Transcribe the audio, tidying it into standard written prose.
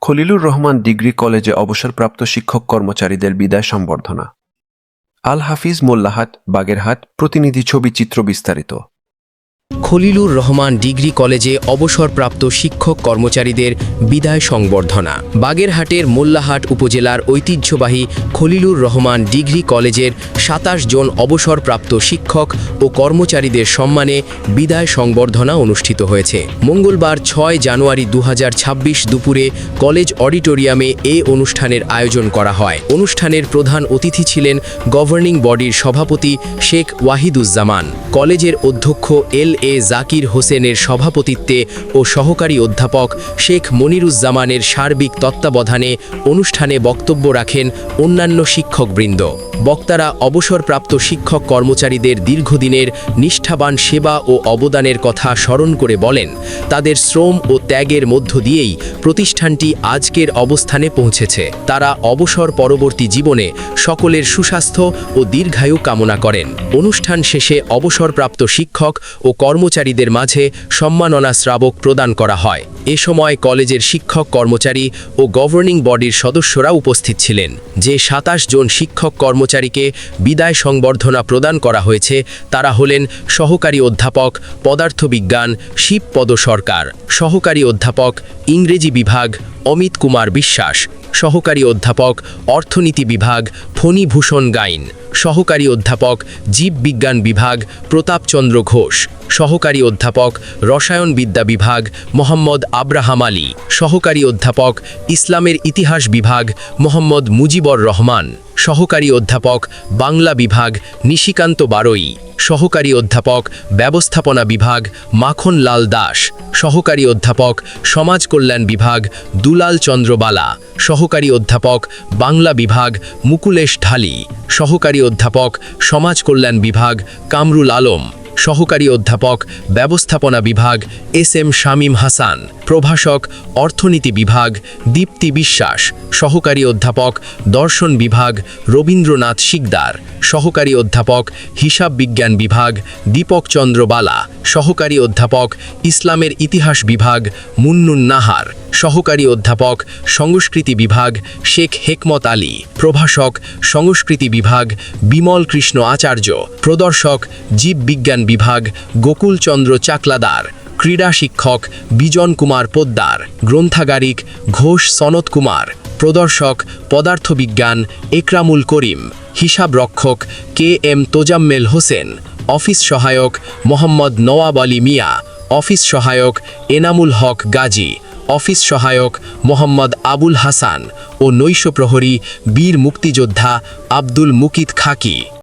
Khalilur Rahman degree কলেজে অবসরপ্রাপ্ত শিক্ষক কর্মচারীদের বিদায় সংবর্ধনা। আল হাফিজ মোল্লাহাট, বাগেরহাট। প্রতিনিধি ছবি, চিত্র বিস্তারিত। খলিলুর রহমান ডিগ্রি কলেজে অবসরপ্রাপ্ত শিক্ষক কর্মচারীদের বিদায় সংবর্ধনা। বাগেরহাটের মোল্লাহাট উপজেলার ঐতিহ্যবাহী খলিলুর রহমান ডিগ্রি কলেজের ২৭ জন অবসরপ্রাপ্ত শিক্ষক ও কর্মচারীদের সম্মানে বিদায় সংবর্ধনা অনুষ্ঠিত হয়েছে। মঙ্গলবার ৬ জানুয়ারি ২০২৬ দুপুরে কলেজ অডিটোরিয়ামে এ অনুষ্ঠানের আয়োজন করা হয়। অনুষ্ঠানের প্রধান অতিথি ছিলেন গভর্নিং বডির সভাপতি শেখ ওয়াহিদুজ্জামান। কলেজের অধ্যক্ষ এল.এ. জাকির হোসেনের সভাপতিত্বে ও সহকারী অধ্যাপক শেখ মনিরুজ্জামানের সার্বিক তত্ত্বাবধানে অনুষ্ঠানে বক্তব্য রাখেন অন্যান্য শিক্ষকবৃন্দ। বক্তারা অবসরপ্রাপ্ত শিক্ষক কর্মচারীদের দীর্ঘদিনের নিষ্ঠাবান সেবা ও অবদানের কথা স্মরণ করে বলেন, তাদের শ্রম ও ত্যাগের মধ্য দিয়েই প্রতিষ্ঠানটি আজকের অবস্থানে পৌঁছেছে। তারা অবসর পরবর্তী জীবনে সকলের সুস্বাস্থ্য ও দীর্ঘায়ু কামনা করেন। অনুষ্ঠান শেষে অবসরপ্রাপ্ত শিক্ষক ও কর্মচারীদের মাঝে সম্মাননা স্মারক প্রদান করা হয়। এ সময় কলেজের শিক্ষক কর্মচারী ও গভর্নিং বডির সদস্যরা উপস্থিত ছিলেন। যে ২৭ জন শিক্ষক কর্মচারীকে বিদায় সংবর্ধনা প্রদান করা হয়েছে তারা হলেন সহকারী অধ্যাপক পদার্থবিজ্ঞান শিবপদ সরকার, সহকারী অধ্যাপক ইংরেজি বিভাগ অমিত কুমার বিশ্বাস, সহকারী অধ্যাপক অর্থনীতি বিভাগ ফণীভূষণ গাইন, সহকারী অধ্যাপক জীববিজ্ঞান বিভাগ প্রতাপচন্দ্র ঘোষ, সহকারী অধ্যাপক রসায়নবিদ্যা বিভাগ মোহাম্মদ আব্রাহাম আলী, সহকারী অধ্যাপক ইসলামের ইতিহাস বিভাগ মোহাম্মদ মুজিবর রহমান, সহকারী অধ্যাপক বাংলা বিভাগ নিশিকান্ত বারোই, সহকারী অধ্যাপক ব্যবস্থাপনা বিভাগ মাখন লাল দাস, সহকারী অধ্যাপক সমাজ কল্যাণ বিভাগ দুলাল চন্দ্র বালা, সহকারী অধ্যাপক বাংলা বিভাগ মুকুলেশ ঢালি, সহকারী অধ্যাপক সমাজ কল্যাণ বিভাগ কামরুল আলম, সহকারী অধ্যাপক ব্যবস্থাপনা বিভাগ এস.এম. শামীম হাসান, প্রভাষক অর্থনীতি বিভাগ দীপ্তি বিশ্বাস, সহকারী অধ্যাপক দর্শন বিভাগ রবীন্দ্রনাথ শিকদার, সহকারী অধ্যাপক হিসাব বিজ্ঞান বিভাগ দীপক চন্দ্র বালা, সহকারী অধ্যাপক ইসলামের ইতিহাস বিভাগ মুন্নুন নাহার, সহকারী অধ্যাপক সংস্কৃতি বিভাগ শেখ হেকমত আলী, প্রভাষক সংস্কৃতি বিভাগ বিমল কৃষ্ণ আচার্য, প্রদর্শক জীববিজ্ঞান বিভাগ গোকুলচন্দ্র চাকলাদার, ক্রীড়া শিক্ষক বিজন কুমার পোদ্দার, গ্রন্থাগারিক ঘোষ সনত কুমার, প্রদর্শক পদার্থবিজ্ঞান একরামুল করিম, হিসাব রক্ষক কে.এম. তোজাম্মেল হোসেন, অফিস সহায়ক মোহাম্মদ নওয়াব আলী মিয়া, অফিস সহায়ক এনামুল হক গাজী, অফিস সহায়ক মোহাম্মদ আবুল হাসান ও নৈশ প্রহরী বীর মুক্তিযোদ্ধা আব্দুল মুকিত খাকি।